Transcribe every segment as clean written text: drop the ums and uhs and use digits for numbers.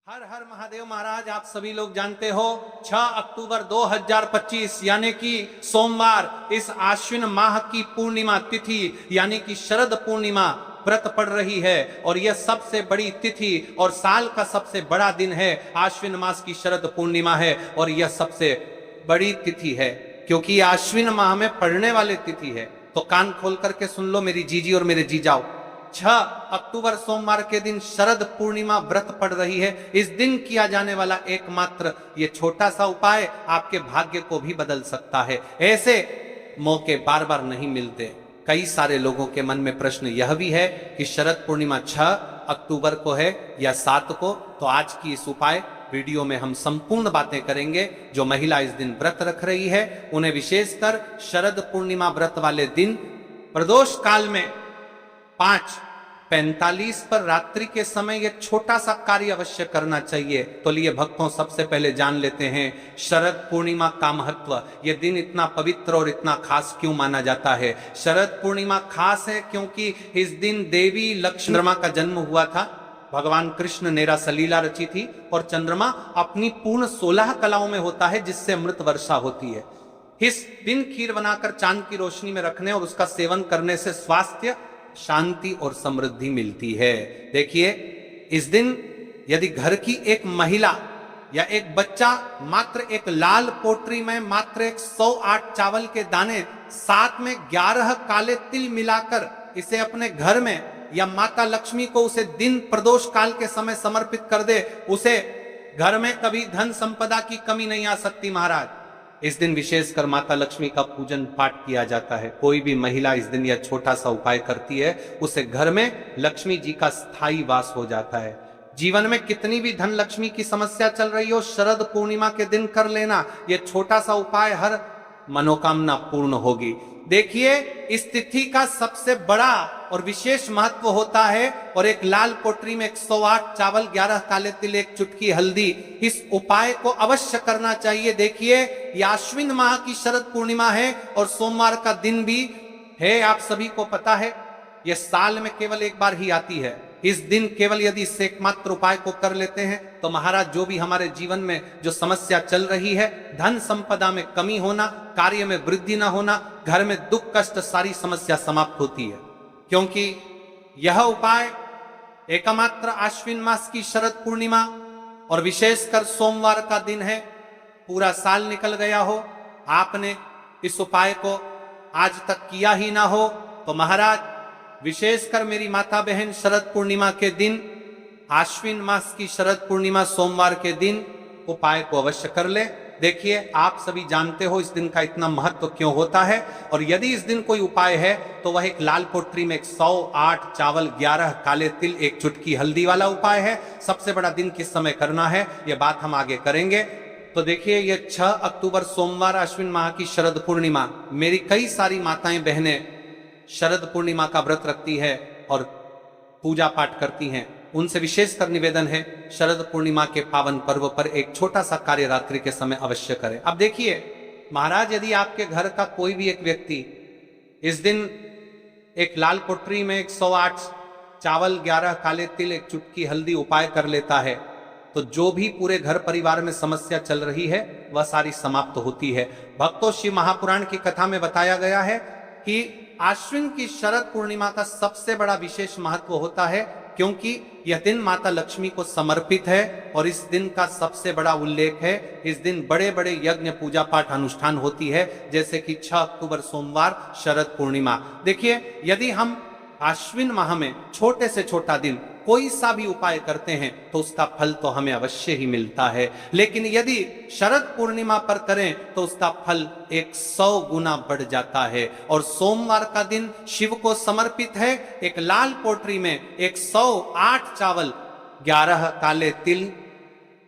हर हर महादेव महाराज। आप सभी लोग जानते हो 6 अक्टूबर 2025 यानी कि सोमवार इस आश्विन माह की पूर्णिमा तिथि यानी कि शरद पूर्णिमा व्रत पड़ रही है और यह सबसे बड़ी तिथि और साल का सबसे बड़ा दिन है। आश्विन मास की शरद पूर्णिमा है और यह सबसे बड़ी तिथि है क्योंकि आश्विन माह में पड़ने वाली तिथि है। तो कान खोल करके सुन लो मेरी जीजी और मेरे जीजाओ। 6 अक्टूबर सोमवार के दिन शरद पूर्णिमा व्रत पड़ रही है। इस दिन किया जाने वाला एकमात्र ये छोटा सा उपाय आपके भाग्य को भी बदल सकता है। ऐसे मौके बार बार नहीं मिलते। कई सारे लोगों के मन में प्रश्न यह भी है कि शरद पूर्णिमा 6 अक्टूबर को है या 7 को। तो आज की इस उपाय वीडियो में हम संपूर्ण बातें करेंगे। जो महिला इस दिन व्रत रख रही है उन्हें विशेषकर शरद पूर्णिमा व्रत वाले दिन प्रदोष काल में 5:45 पर रात्रि के समय यह छोटा सा कार्य अवश्य करना चाहिए। तो लिए भक्तों, सबसे पहले जान लेते हैं शरद पूर्णिमा का महत्व। यह दिन इतना पवित्र और इतना खास क्यों माना जाता है। शरद पूर्णिमा खास है क्योंकि इस दिन देवी लक्ष्मी चंद्रमा का जन्म हुआ था। भगवान कृष्ण ने रासलीला रची थी और चंद्रमा अपनी पूर्ण 16 कलाओं में होता है जिससे अमृत वर्षा होती है। इस दिन खीर बनाकर चांद की रोशनी में रखने और उसका सेवन करने से स्वास्थ्य, शांति और समृद्धि मिलती है। देखिए, इस दिन यदि घर की एक महिला या एक बच्चा मात्र एक लाल पोटरी में मात्र एक 108 चावल के दाने साथ में 11 काले तिल मिलाकर इसे अपने घर में या माता लक्ष्मी को उसे दिन प्रदोष काल के समय समर्पित कर दे, उसे घर में कभी धन संपदा की कमी नहीं आ सकती महाराज। इस दिन विशेषकर माता लक्ष्मी का पूजन पाठ किया जाता है। कोई भी महिला इस दिन यह छोटा सा उपाय करती है उसे घर में लक्ष्मी जी का स्थायी वास हो जाता है। जीवन में कितनी भी धन लक्ष्मी की समस्या चल रही हो, शरद पूर्णिमा के दिन कर लेना यह छोटा सा उपाय, हर मनोकामना पूर्ण होगी। देखिए, इस तिथि का सबसे बड़ा और विशेष महत्व होता है और एक लाल पोटरी में 108 चावल, 11 काले तिल, एक चुटकी हल्दी, इस उपाय को अवश्य करना चाहिए। देखिए, यह आश्विन माह की शरद पूर्णिमा है और सोमवार का दिन भी है। आप सभी को पता है यह साल में केवल एक बार ही आती है। इस दिन केवल यदि इस एकमात्र उपाय को कर लेते हैं तो महाराज, जो भी हमारे जीवन में जो समस्या चल रही है, धन संपदा में कमी होना, कार्य में वृद्धि ना होना, घर में दुख कष्ट, सारी समस्या समाप्त होती है। क्योंकि यह उपाय एकमात्र आश्विन मास की शरद पूर्णिमा और विशेषकर सोमवार का दिन है। पूरा साल निकल गया हो, आपने इस उपाय को आज तक किया ही ना हो, तो महाराज विशेषकर मेरी माता बहन, शरद पूर्णिमा के दिन, आश्विन मास की शरद पूर्णिमा सोमवार के दिन उपाय को अवश्य कर ले। देखिए, आप सभी जानते हो इस दिन का इतना महत्व क्यों होता है। और यदि इस दिन कोई उपाय है तो वह एक लाल पोटरी में 108 चावल, 11 काले तिल, एक चुटकी हल्दी वाला उपाय है। सबसे बड़ा दिन किस समय करना है यह बात हम आगे करेंगे। तो देखिए, यह 6 अक्टूबर सोमवार आश्विन माह की शरद पूर्णिमा, मेरी कई सारी माताएं बहनें शरद पूर्णिमा का व्रत रखती है और पूजा पाठ करती हैं। उनसे विशेषकर निवेदन है शरद पूर्णिमा के पावन पर्व पर एक छोटा सा कार्य रात्रि के समय अवश्य करें। अब देखिए महाराज, यदि आपके घर का कोई भी एक व्यक्ति इस दिन एक लाल पोटरी में 108 चावल, 11 काले तिल, एक चुटकी हल्दी उपाय कर लेता है तो जो भी पूरे घर परिवार में समस्या चल रही है वह सारी समाप्त होती है। भक्तों, शिव महापुराण की कथा में बताया गया है कि आश्विन की शरद पूर्णिमा का सबसे बड़ा विशेष महत्व होता है क्योंकि यह दिन माता लक्ष्मी को समर्पित है और इस दिन का सबसे बड़ा उल्लेख है। इस दिन बड़े बड़े यज्ञ, पूजा पाठ, अनुष्ठान होती है, जैसे कि 6 अक्टूबर सोमवार शरद पूर्णिमा। देखिए, यदि हम आश्विन माह में छोटे से छोटा दिन कोई सा भी उपाय करते हैं तो उसका फल तो हमें अवश्य ही मिलता है, लेकिन यदि शरद पूर्णिमा पर करें तो उसका फल 100 गुना बढ़ जाता है। और सोमवार का दिन शिव को समर्पित है। एक लाल पोटरी में 108 चावल, 11 काले तिल,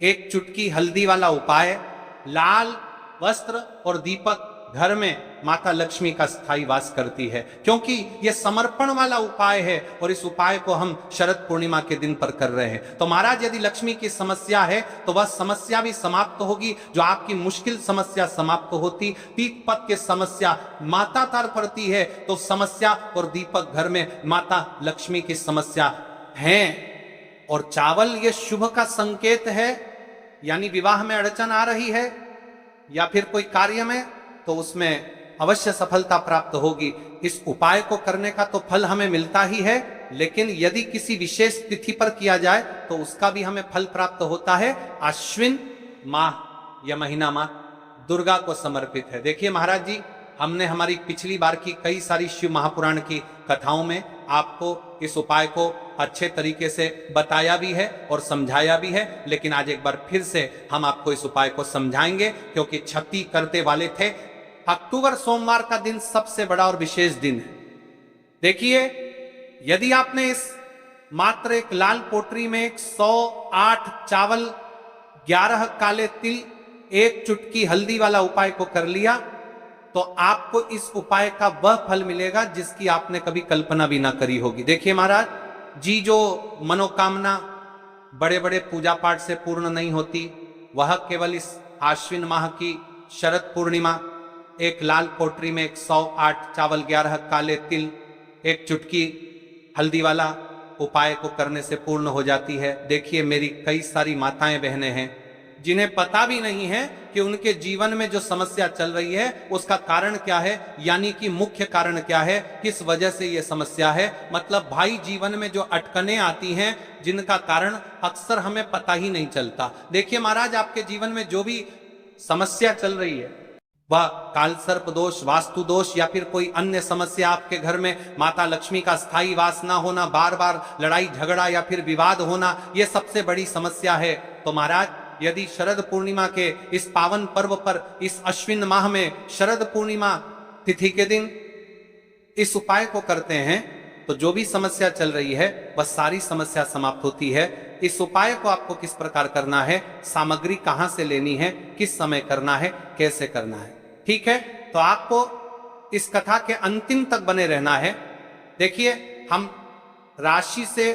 एक चुटकी हल्दी वाला उपाय, लाल वस्त्र और दीपक घर में माता लक्ष्मी का स्थायी वास करती है क्योंकि यह समर्पण वाला उपाय है और इस उपाय को हम शरद पूर्णिमा के दिन पर कर रहे हैं। तो महाराज, यदि लक्ष्मी की समस्या है तो वह समस्या भी समाप्त होगी। जो आपकी मुश्किल समस्या समाप्त होती, पीठ पथ की समस्या माता तार पड़ती है तो समस्या और दीपक घर में माता लक्ष्मी की समस्या है और चावल ये शुभ का संकेत है, यानी विवाह में अड़चन आ रही है या फिर कोई कार्य में, तो उसमें अवश्य सफलता प्राप्त होगी। इस उपाय को करने का तो फल हमें मिलता ही है, लेकिन यदि किसी विशेष तिथि पर किया जाए तो उसका भी हमें फल प्राप्त होता है। अश्विन माह या महीना माह दुर्गा को समर्पित है। देखिए महाराज जी, हमने हमारी पिछली बार की कई सारी शिव महापुराण की कथाओं में आपको इस उपाय को अच्छे तरीके से बताया भी है और समझाया भी है, लेकिन आज एक बार फिर से हम आपको इस उपाय को समझाएंगे, क्योंकि क्षति करते वाले थे। अक्टूबर सोमवार का दिन सबसे बड़ा और विशेष दिन है। देखिए, यदि आपने इस मात्र एक लाल पोटरी में 108 चावल, 11 काले तिल, 1 चुटकी हल्दी वाला उपाय को कर लिया, तो आपको इस उपाय का वह फल मिलेगा जिसकी आपने कभी कल्पना भी ना करी होगी। देखिए महाराज जी, जो मनोकामना बड़े बड़े पूजा पाठ से पूर्ण नहीं होती, वह केवल इस आश्विन माह की शरद पूर्णिमा, एक लाल पोटरी में 108 चावल, 11 काले तिल, 1 चुटकी हल्दी वाला उपाय को करने से पूर्ण हो जाती है। देखिए, मेरी कई सारी माताएं बहनें हैं जिन्हें पता भी नहीं है कि उनके जीवन में जो समस्या चल रही है उसका कारण क्या है, यानी कि मुख्य कारण क्या है, किस वजह से यह समस्या है। मतलब भाई, जीवन में जो अटकनें आती हैं जिनका कारण अक्सर हमें पता ही नहीं चलता। देखिए महाराज, आपके जीवन में जो भी समस्या चल रही है, वह काल सर्प दोष, वास्तु दोष या फिर कोई अन्य समस्या, आपके घर में माता लक्ष्मी का स्थायी वास ना होना, बार बार लड़ाई झगड़ा या फिर विवाद होना, यह सबसे बड़ी समस्या है। तो महाराज, यदि शरद पूर्णिमा के इस पावन पर्व पर, इस अश्विन माह में शरद पूर्णिमा तिथि के दिन इस उपाय को करते हैं, तो जो भी समस्या चल रही है वह सारी समस्या समाप्त होती है। इस उपाय को आपको किस प्रकार करना है, सामग्री कहां से लेनी है, किस समय करना है, कैसे करना है, ठीक है, तो आपको इस कथा के अंतिम तक बने रहना है। देखिए, हम राशि से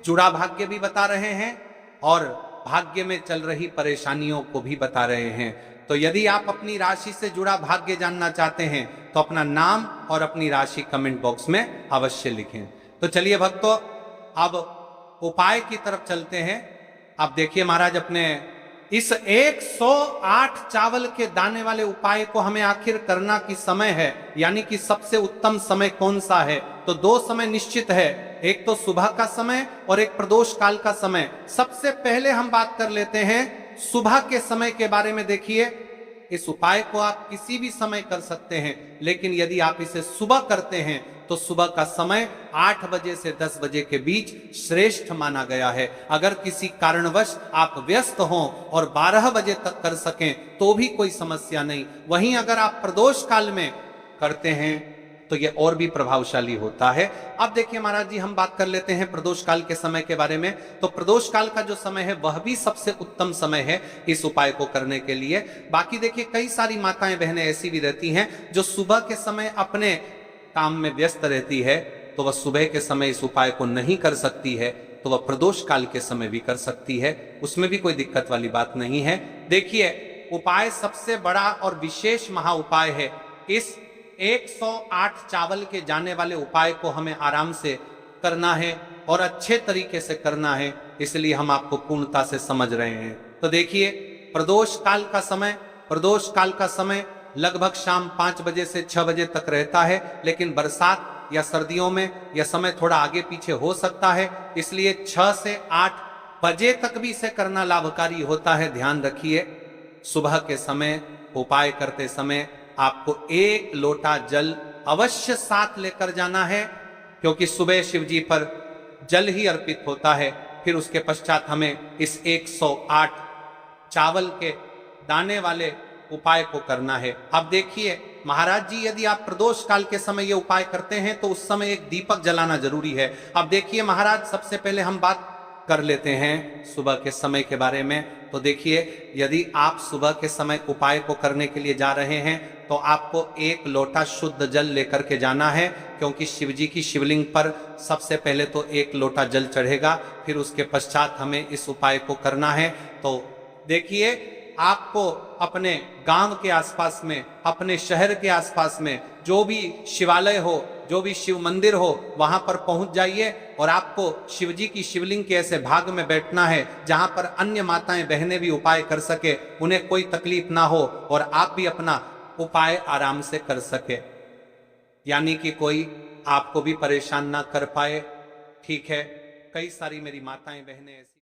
जुड़ा भाग्य भी बता रहे हैं और भाग्य में चल रही परेशानियों को भी बता रहे हैं। तो यदि आप अपनी राशि से जुड़ा भाग्य जानना चाहते हैं तो अपना नाम और अपनी राशि कमेंट बॉक्स में अवश्य लिखें। तो चलिए भक्तों, अब उपाय की तरफ चलते हैं। अब देखिए महाराज, अपने इस 108 चावल के दाने वाले उपाय को हमें आखिर करना किस समय है, यानी कि सबसे उत्तम समय कौन सा है, तो 2 समय निश्चित है, एक तो सुबह का समय और एक प्रदोष काल का समय। सबसे पहले हम बात कर लेते हैं सुबह के समय के बारे में। देखिए, इस उपाय को आप किसी भी समय कर सकते हैं, लेकिन यदि आप इसे सुबह करते हैं तो सुबह का समय 8 बजे से 10 बजे के बीच श्रेष्ठ माना गया है। अगर किसी कारणवश आप व्यस्त हों और 12 बजे तक कर सकें तो भी कोई समस्या नहीं। वहीं अगर आप प्रदोष काल में करते हैं तो यह और भी प्रभावशाली होता है। अब देखिए महाराज जी, हम बात कर लेते हैं प्रदोष काल के समय के बारे में। तो प्रदोष काल का जो समय है वह भी सबसे उत्तम समय है इस उपाय को करने के लिए। बाकी देखिए, कई सारी माताएं बहनें ऐसी भी रहती हैं जो सुबह के समय अपने काम में व्यस्त रहती है, तो वह सुबह के समय इस उपाय को नहीं कर सकती है, तो वह प्रदोष काल के समय भी कर सकती है, उसमें भी कोई दिक्कत वाली बात नहीं है। देखिए, उपाय सबसे बड़ा और विशेष महा उपाय है। इस 108 चावल के जाने वाले उपाय को हमें आराम से करना है और अच्छे तरीके से करना है, इसलिए हम आपको पूर्णता से समझ रहे हैं। तो देखिए, प्रदोष काल का समय लगभग शाम 5 बजे से 6 बजे तक रहता है, लेकिन बरसात या सर्दियों में यह समय थोड़ा आगे पीछे हो सकता है, इसलिए 6 से 8 बजे तक भी इसे करना लाभकारी होता है। ध्यान रखिए, सुबह के समय उपाय करते समय आपको 1 लोटा जल अवश्य साथ लेकर जाना है, क्योंकि सुबह शिव जी पर जल ही अर्पित होता है। फिर उसके पश्चात हमें इस 108 चावल के दाने वाले उपाय को करना है। अब देखिए महाराज जी, यदि आप प्रदोष काल के समय ये उपाय करते हैं तो उस समय एक दीपक जलाना जरूरी है। अब देखिए महाराज, सबसे पहले हम बात कर लेते हैं सुबह के समय के बारे में। तो देखिए, यदि आप सुबह के समय उपाय को करने के लिए जा रहे हैं तो आपको 1 लोटा शुद्ध जल लेकर के जाना है, क्योंकि शिव जी की शिवलिंग पर सबसे पहले तो 1 लोटा जल चढ़ेगा, फिर उसके पश्चात हमें इस उपाय को करना है। तो देखिए, आपको अपने गांव के आसपास में, अपने शहर के आसपास में जो भी शिवालय हो जो भी शिव मंदिर हो वहां पर पहुंच जाइए और आपको शिव जी की शिवलिंग के ऐसे भाग में बैठना है जहां पर अन्य माताएं बहनें भी उपाय कर सके, उन्हें कोई तकलीफ ना हो और आप भी अपना उपाय आराम से कर सके, यानी कि कोई आपको भी परेशान ना कर पाए। ठीक है, कई सारी मेरी माताएं बहनें ऐसी